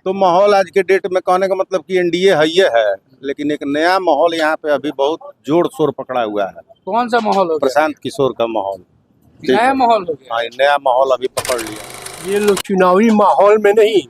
तो माहौल आज के डेट में कहने का मतलब कि एनडीए है ये है, लेकिन एक नया माहौल यहाँ पे अभी बहुत जोर शोर पकड़ा हुआ है। कौन सा माहौल हो गया? प्रशांत किशोर का माहौल, नया माहौल हो गया। हाँ नया माहौल अभी पकड़ लिया। ये लोग चुनावी माहौल में नहीं,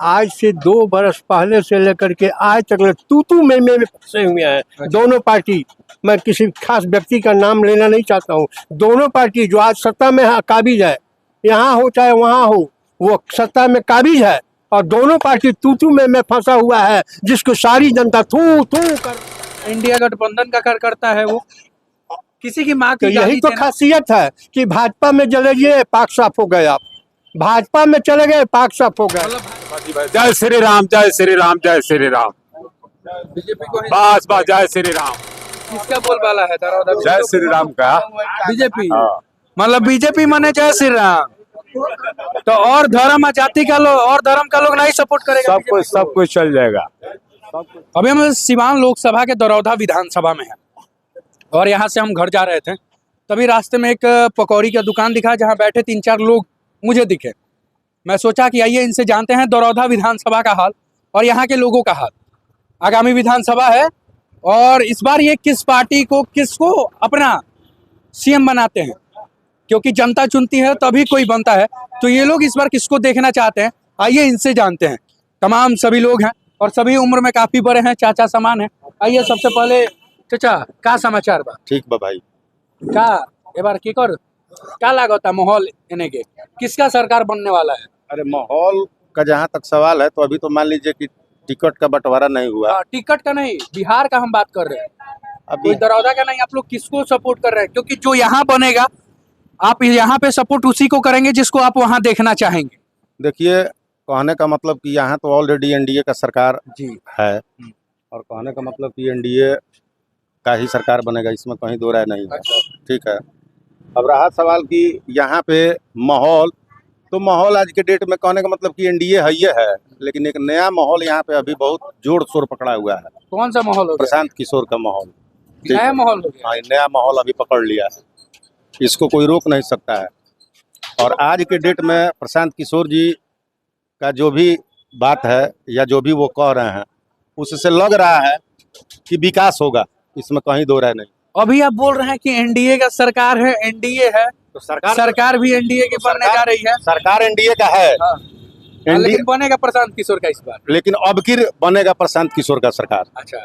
आज से 2 बरस पहले से लेकर के आज तक तू में फंसे हुए हैं दोनों पार्टी। मैं किसी खास व्यक्ति का नाम लेना नहीं चाहता हूँ। दोनों पार्टी जो आज सत्ता में काबिज है, यहाँ हो चाहे वहाँ हो, वो सत्ता में काबिज है और दोनों पार्टी तू में फंसा हुआ है, जिसको सारी जनता थू कर। इंडिया गठबंधन का कार्यकर्ता है वो, किसी की माँ तो की यही तो खासियत है कि भाजपा में चले गए पाक साफ हो गए, आप भाजपा में चले गए पाक साफ हो गए। जय श्री राम, जय श्री राम, जय श्री राम। बीजेपी को बस बस जय श्री राम। किसका बोलबाला है? जय श्री राम का बीजेपी, मतलब बीजेपी माने जय श्री राम। तो और धर्म और जाति का लोग और धर्म का लोग नहीं सपोर्ट करेगा? सब कुछ चल जाएगा। अभी हम सिवान लोकसभा के दरौदा विधानसभा में हैं और यहाँ से हम घर जा रहे थे, तभी रास्ते में एक पकौड़ी का दुकान दिखा जहाँ बैठे 3-4 लोग मुझे दिखे। मैं सोचा कि आइए इनसे जानते हैं दरौदा विधानसभा का हाल और यहाँ के लोगों का हाल। आगामी विधानसभा है और इस बार ये किस पार्टी को, किसको अपना सीएम बनाते हैं, क्योंकि जनता चुनती है तभी कोई बनता है। तो ये लोग इस बार किसको देखना चाहते हैं, आइए इनसे जानते हैं। तमाम सभी लोग हैं और सभी उम्र में काफी बड़े हैं, चाचा समान है। आइए सबसे पहले चाचा का समाचार बा? ठीक बा भाई। का ए बार की कर क्या लागता माहौल इन्हें के किसका सरकार बनने वाला है? अरे माहौल का जहाँ तक सवाल है तो अभी तो मान लीजिए कि टिकट का बंटवारा नहीं हुआ। टिकट का नहीं, बिहार का हम बात कर रहे हैं, अभी कोई दरौदा का नहीं। आप लोग किसको सपोर्ट कर रहे हैं? क्योंकि जो यहाँ बनेगा आप यहाँ पे सपोर्ट उसी को करेंगे जिसको आप वहाँ देखना चाहेंगे। देखिए, कहने का मतलब कि यहाँ तो ऑलरेडी एनडीए का सरकार जी है और कहने का मतलब कि एनडीए का ही सरकार बनेगा, इसमें कहीं दो राय नहीं है। ठीक है, अब रहा सवाल कि यहाँ पे माहौल, तो माहौल आज के डेट में कहने का मतलब कि एनडीए है ये है, लेकिन एक नया माहौल यहाँ पे अभी बहुत जोर शोर पकड़ा हुआ है। कौन सा माहौल हो गया? प्रशांत किशोर का माहौल, नया माहौल हो गया। हाँ नया माहौल अभी पकड़ लिया है, इसको कोई रोक नहीं सकता है। और आज के डेट में प्रशांत किशोर जी का जो भी बात है या जो भी वो कह रहे हैं, उससे लग रहा है कि विकास होगा, इसमें कहीं दो राय नहीं। अभी आप बोल रहे हैं कि एनडीए का सरकार है, एनडीए है तो सरकार भी एनडीए के बनने जा रही है। सरकार एनडीए का है, लेकिन बनेगा प्रशांत किशोर का इस बार। लेकिन अब की बनेगा प्रशांत किशोर का सरकार। अच्छा,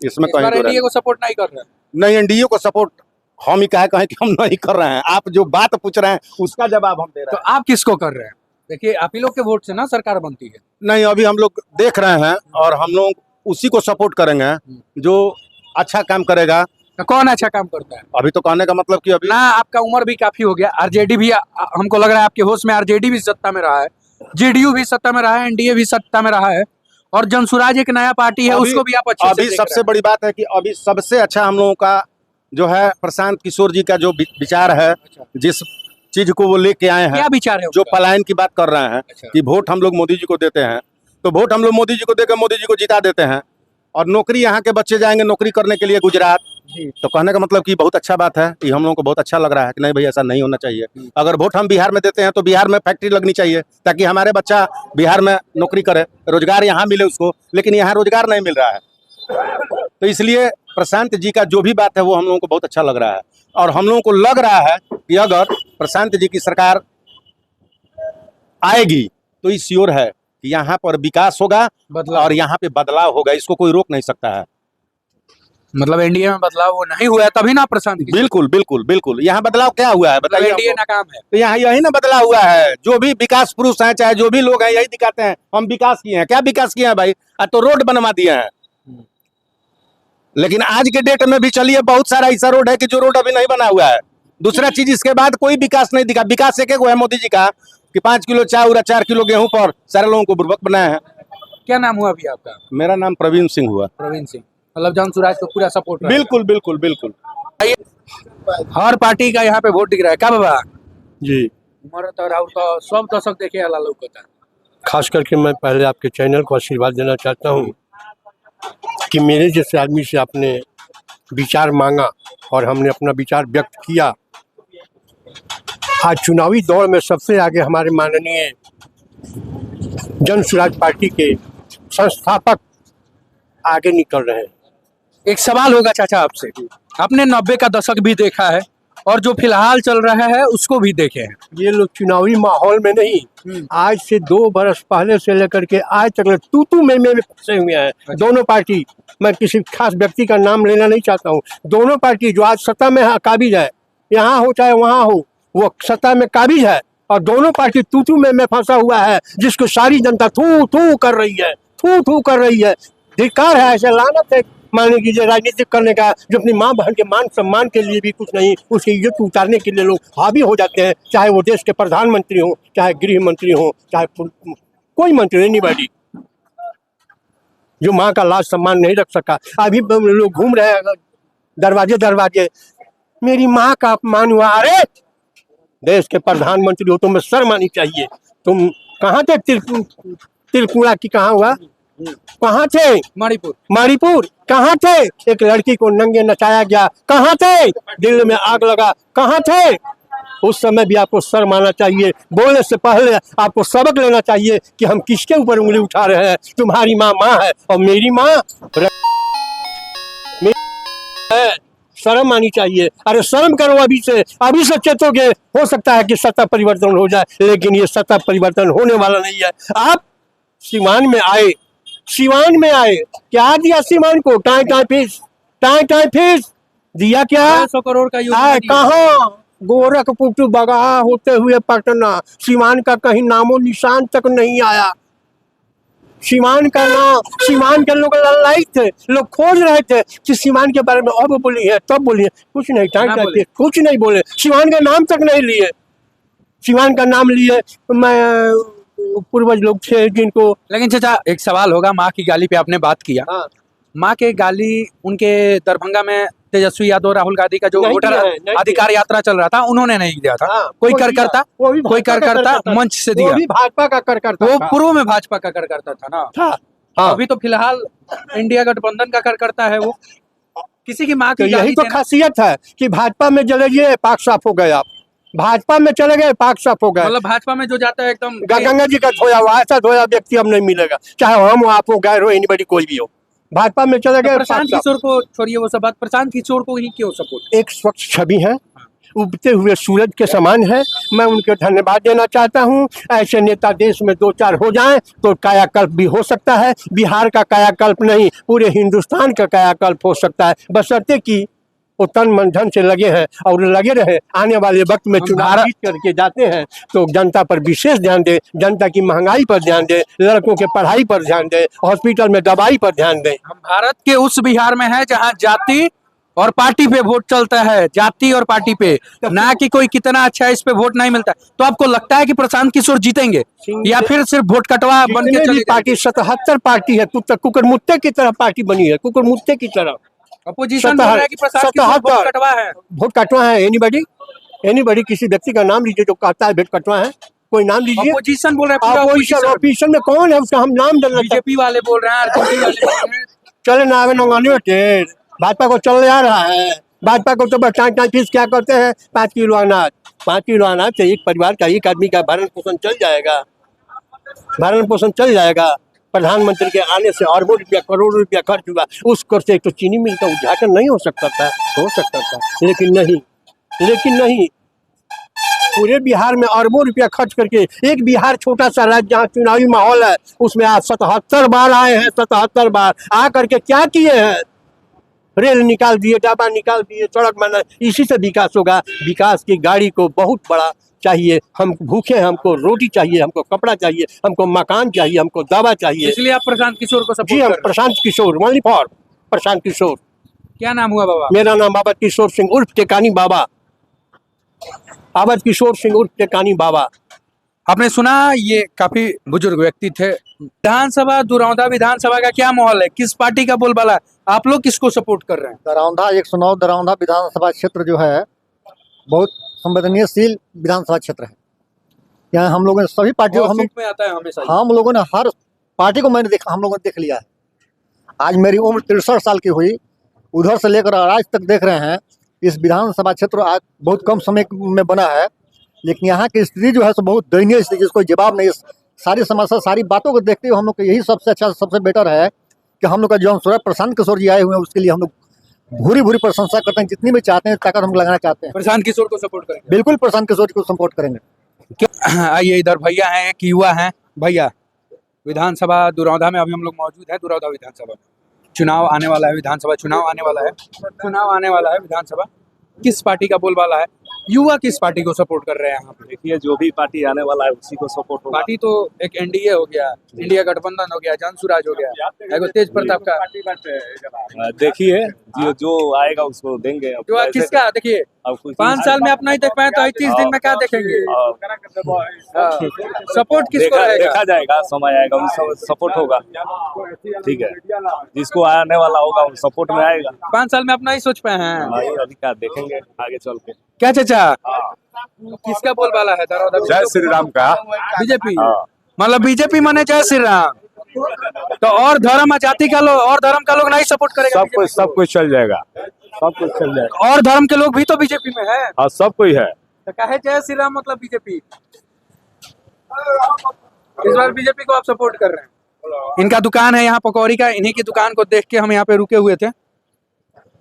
इसमें कहीं दो राय एनडीए को सपोर्ट नहीं कर रहे? नहीं, एनडीए को सपोर्ट हम ही कहें कि हम नहीं कर रहे हैं। आप जो बात पूछ रहे हैं उसका जवाब हम दे रहे हैं। तो आप किसको कर रहे हैं? देखिए, आप ही लोग के वोट से ना सरकार बनती है। नहीं, अभी हम लोग देख रहे हैं और हम लोग उसी को सपोर्ट करेंगे जो अच्छा काम करेगा। तो कौन अच्छा काम करता है? अभी तो कहने का मतलब कि अभी ना आपका उम्र भी काफी हो गया, आरजेडी भी हमको लग रहा है आपके होश में आरजेडी भी सत्ता में रहा है, जेडीयू भी सत्ता में रहा है, एनडीए भी सत्ता में रहा है और जनसुराज एक नया पार्टी है, उसको भी आप अच्छे से अभी देख सबसे रहे बड़ी बात है कि अभी सबसे अच्छा हम लोगों का जो है प्रशांत किशोर जी का जो विचार है, जिस चीज को वो लेके आए हैं। क्या हैं, विचार है जो उनका? पलायन की बात कर रहे हैं कि वोट हम लोग मोदी जी को देते हैं, तो वोट हम लोग मोदी जी को देकर मोदी जी को जिता देते हैं और नौकरी यहाँ के बच्चे जाएंगे नौकरी करने के लिए गुजरात। तो कहने का मतलब कि बहुत अच्छा बात है, ये हम लोगों को बहुत अच्छा लग रहा है कि नहीं भाई ऐसा नहीं होना चाहिए। अगर वोट हम बिहार में देते हैं तो बिहार में फैक्ट्री लगनी चाहिए ताकि हमारे बच्चा बिहार में नौकरी करे, रोजगार यहाँ मिले उसको, लेकिन यहाँ रोजगार नहीं मिल रहा है। तो इसलिए प्रशांत जी का जो भी बात है वो हम लोगों को बहुत अच्छा लग रहा है और हम लोगों को लग रहा है कि अगर प्रशांत जी की सरकार आएगी तो ये श्योर है कि यहाँ पर विकास होगा और यहाँ पे बदलाव होगा, इसको कोई रोक नहीं सकता है। मतलब एनडीए में बदलाव वो नहीं हुआ है तभी ना प्रशांत किशोर? बिल्कुल बिल्कुल बिल्कुल, यहाँ बदलाव क्या हुआ है बताइए? एनडीए नाकाम है तो यहाँ यही ना बदलाव हुआ है। जो भी विकास पुरुष हैं चाहे जो भी लोग हैं यही दिखाते हैं हम विकास किए हैं। क्या विकास किए हैं भाई? तो रोड बनवा दिए हैं, लेकिन आज के डेट में भी चलिए बहुत सारा ऐसा रोड है कि जो रोड अभी नहीं बना हुआ है। दूसरा चीज इसके बाद कोई विकास नहीं दिखा। विकास एक है मोदी जी का कि 5 किलो चावल 4 किलो गेहूं पर सारे लोगों को बुर्बक बनाया है। क्या नाम हुआ अभी आपका? मेरा नाम प्रवीण सिंह हुआ। प्रवीण सिंह, मतलब जनसुराज को पूरा सपोर्ट? बिल्कुल बिल्कुल बिल्कुल। हर पार्टी का यहाँ पे वोट दिख रहा है। क्या बाबा जी, उम्र तो सब दशक देखे अला लोग होता है। खास करके मैं पहले आपके चैनल को आशीर्वाद देना चाहता हूँ कि मेरे जैसे आदमी से आपने विचार मांगा और हमने अपना विचार व्यक्त किया। आज चुनावी दौर में सबसे आगे हमारे माननीय जनसुराज पार्टी के संस्थापक आगे निकल रहे हैं। एक सवाल होगा चाचा आपसे, आपने 90 का दशक भी देखा है और जो फिलहाल चल रहा है उसको भी देखे हैं। ये लोग चुनावी माहौल में नहीं, आज से 2 बरस पहले से लेकर के आज तक तू में फंसे हुए हैं दोनों पार्टी। मैं किसी खास व्यक्ति का नाम लेना नहीं चाहता हूँ। दोनों पार्टी जो आज सत्ता में काबिज है, यहाँ हो चाहे वहाँ हो, वो सत्ता में काबिज है और दोनों पार्टी तू में फंसा हुआ है, जिसको सारी जनता थू कर रही है, थू कर रही है। धिक्कार है, ऐसे लानत है मानने कीजिए राजनीतिक करने का, जो अपनी माँ बहन के मान सम्मान के लिए भी कुछ नहीं, उसकी इज्जत उतारने के लिए लोग हावी हो जाते हैं, चाहे वो देश के प्रधानमंत्री हो, चाहे गृह मंत्री हो, चाहे कोई मंत्री नहीं बैठी, जो माँ का लाज सम्मान नहीं रख सका। अभी लोग घूम रहे हैं दरवाजे, मेरी माँ का अपमान हुआ। अरे देश के प्रधानमंत्री हो, तुम्हें शर्म आनी चाहिए। तुम कहाँ थे? तिलकुड़ा की कहाँ हुआ, कहाँ थे? मणिपुर कहाँ थे? एक लड़की को नंगे नचाया गया, कहाँ थे? दिल्ली में आग लगा, कहाँ थे? उस समय भी आपको शर्म आना चाहिए। बोलने से पहले आपको सबक लेना चाहिए कि हम किसके ऊपर उंगली उठा रहे हैं। तुम्हारी माँ है और मेरी माँ है, शर्म आनी चाहिए। अरे शर्म करो, अभी से चेतोगे, हो सकता है कि सत्ता परिवर्तन हो जाए, लेकिन ये सत्ता परिवर्तन होने वाला नहीं है। आप सीवान में आए, क्या दिया सीवान को? टाई फीस दिया क्या? 100 करोड़ का योजना कहाँ? गोरखपुर टू बगहा होते हुए पटना, सीवान का कहीं नामो निशान तक नहीं आया। सीवान के लोग लड़ाई थे, लोग खोज रहे थे कि सीवान के बारे में अब बोली है तब बोली है, कुछ नहीं, कुछ नहीं बोले, सीवान का नाम तक नहीं लिए। सीवान का नाम लिए मैं पूर्वज लोग थे जिनको। लेकिन चाचा एक सवाल होगा, माँ की गाली पे आपने बात किया। हाँ। माँ के गाली उनके दरभंगा में तेजस्वी यादव राहुल गांधी का जो वोटर अधिकार यात्रा चल रहा था, उन्होंने नहीं दिया था। हाँ, कोई कार्यकर्ता मंच से दिया, भाजपा का कार्यकर्ता, वो पूर्व में भाजपा का कार्यकर्ता था ना। हाँ। अभी तो फिलहाल इंडिया गठबंधन का कार्यकर्ता है वो। किसी की माँ की तो यही तो खासियत है कि भाजपा में चले गए, पाक साफ हो गए। आप भाजपा में चले गए, पाक साफ हो गए। मतलब भाजपा में जो जाता है एकदम गंगा जी का धोया हुआ, ऐसा धोया व्यक्ति अब नहीं मिलेगा, चाहे हम आप हो, गैर हो, एनीबॉडी कोई भी हो। भाजपा में चले गए। प्रशांत किशोर को छोड़िए वो सब बात, प्रशांत किशोर को ही क्यों सपोर्ट? एक स्वच्छ छवि है, उगते हुए सूरज के समान है। मैं उनके धन्यवाद देना चाहता हूं। ऐसे नेता देश में 2-4 हो जाएं तो कायाकल्प भी हो सकता है। बिहार का कायाकल्प नहीं, पूरे हिंदुस्तान का कायाकल्प हो सकता है, बशर्ते कि वो तन मन धन से लगे हैं और लगे रहे। आने वाले वक्त में चुनाव जीत करके जाते हैं तो जनता पर विशेष ध्यान दे, जनता की महंगाई पर ध्यान दे, लड़कों के पढ़ाई पर ध्यान दे, हॉस्पिटल में दवाई पर ध्यान दे। हम भारत के उस बिहार में है जहां जाति और पार्टी पे वोट चलता है, जाति और पार्टी पे, ना कि कोई कितना अच्छा है इस पे वोट नहीं मिलता। तो आपको लगता है कि प्रशांत किशोर जीतेंगे या फिर सिर्फ वोट कटवा बन के चले? पार्टी 77 पार्टी है, कुकरमुत्ते की तरह पार्टी बनी है, कुकरमुत्ते की तरह। अपोजिशन बोल रहा है कि प्रशांत किशोर वोट कटवा है। वोट कटवा है। एनीबॉडी किसी व्यक्ति का नाम लीजिए जो कहता है वोट कटवा है, कोई नाम लीजिए। अपोजिशन बोल रहे हैं, ऑपोजिशन में कौन है उसका हम नाम जानना। बीजेपी वाले बोल रहे हैं, आरजेडी वाले बोल रहे हैं। चले ना आवे नंगाने टेर, भाजपा को चल आ रहा है। भाजपा को तो बस टाइम फीस क्या करते हैं, 5 किलो अनाज। 5 किलो अनाज से एक परिवार का, एक आदमी का भरण पोषण चल जाएगा। प्रधानमंत्री के आने से अरबों रुपया, करोड़ों रुपया खर्च हुआ, उस कर से एक तो चीनी मिल का उद्घाटन नहीं हो सकता था, लेकिन नहीं। पूरे बिहार में अरबों रुपया खर्च करके, एक बिहार छोटा सा राज्य जहाँ चुनावी माहौल है, उसमें आज 77 बार आए हैं। 77 बार आ करके क्या किए हैं? रेल निकाल दिए, डाबा निकाल दिए, सड़क बना। इसी से विकास होगा। विकास की गाड़ी को बहुत बड़ा चाहिए। हम भूखे हैं, हमको रोटी चाहिए, हमको कपड़ा चाहिए, हमको मकान चाहिए, हमको दवा चाहिए। इसलिए आप प्रशांत किशोर को सपोर्ट जी, कर हम रहे हैं? Prashant Kishor, only for Prashant Kishor. क्या नाम हुआ बाबा? मेरा नाम आबद किशोर सिंह उर्फ टेकानी बाबा। आबद किशोर सिंह उर्फ टेकानी बाबा। आपने सुना, ये काफी बुजुर्ग व्यक्ति थे। विधानसभा, दुरौंधा विधानसभा का क्या माहौल है? किस पार्टी का बोलबाला? आप लोग किसको सपोर्ट कर रहे हैं? दरौंधा 109 दरौंधा विधानसभा क्षेत्र जो है बहुत संवेदनशील विधानसभा क्षेत्र है। यहाँ हम लोगों ने सभी पार्टियों में आता है हमेशा। हम लोगों ने हर पार्टी को हम लोगों ने देख लिया है। आज मेरी उम्र 63 साल की हुई, उधर से लेकर आज तक देख रहे हैं। इस विधानसभा क्षेत्र आज बहुत कम समय में बना है, लेकिन यहाँ की स्थिति जो है सो बहुत दयनीय स्थिति, जिसको जवाब नहीं। सारी समस्या सारी बातों को देखते हुए हम लोग को यही सबसे अच्छा सबसे बेटर है कि हम लोग का जो हम सूरज प्रशांत किशोर जी आए हुए हैं उसके लिए हम लोग भूरी भूरी प्रशंसा करते हैं, जितनी भी चाहते हैं ताकत हम लगाना चाहते हैं। प्रशांत किशोर को सपोर्ट करेंगे। बिल्कुल प्रशांत किशोर जी को सपोर्ट करेंगे। आइए इधर भैया हैं, एक युवा हैं। भैया, विधानसभा दुरौदा में अभी हम लोग मौजूद हैं। दुरौदा विधानसभा चुनाव आने वाला है, विधानसभा चुनाव आने वाला है, विधानसभा किस पार्टी का बोलबाला है? युवा किस पार्टी को सपोर्ट कर रहे हैं यहाँ पे? देखिए जो भी पार्टी आने वाला है उसी को सपोर्ट होगा। पार्टी तो एक एनडीए हो गया, इंडिया गठबंधन हो गया, जनसुराज हो गया, एगो तेज प्रताप का। देखिए जो आएगा उसको देंगे। अब जो किसका देखिए, अब कुछ 5 साल में अपना ही देख पाए तो 31 दिन में क्या देखेंगे? सपोर्ट किसको रहेगा? देखा जाएगा, समय आएगा उस सपोर्ट होगा। ठीक है, जिसको आने वाला होगा वो सपोर्ट में आएगा। 5 साल में अपना ही सोच पाए हैं। नहीं, अधिकार देखेंगे आगे चल के। क्या चाचा, किसका बोलबाला है दरौदा? जय श्री राम का। बीजेपी, मतलब बीजेपी माने जय श्री राम। तो और धर्म जाति का लोग और धर्म का लोग नहीं सपोर्ट करेगा? सब कुछ चल जाएगा, सब कुछ चल जाएगा। और धर्म के लोग भी तो बीजेपी में है। हाँ, सब कोई है। तो काहे जय श्री राम मतलब बीजेपी? इस बार बीजेपी को आप सपोर्ट कर रहे हैं। इनका दुकान है यहाँ पकौड़ी का, इन्हीं की दुकान को देख के हम यहाँ पे रुके हुए थे।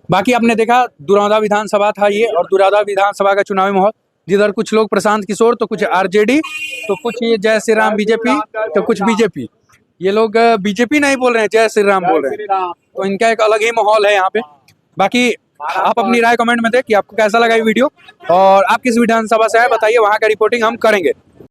बाकी आपने देखा दुरौदा विधानसभा था ये, और दुरौदा विधानसभा का चुनावी माहौल, जिधर कुछ लोग प्रशांत किशोर, तो कुछ आरजेडी, तो कुछ ये जय श्री राम बीजेपी, तो कुछ बीजेपी। ये लोग बीजेपी नहीं बोल रहे हैं, जय श्री राम बोल रहे हैं। तो इनका एक अलग ही माहौल है यहाँ पे। बाकी आप अपनी राय कमेंट में दें कि आपको कैसा लगा ये वीडियो, और आप किस विधानसभा से आए बताइए, वहाँ का रिपोर्टिंग हम करेंगे।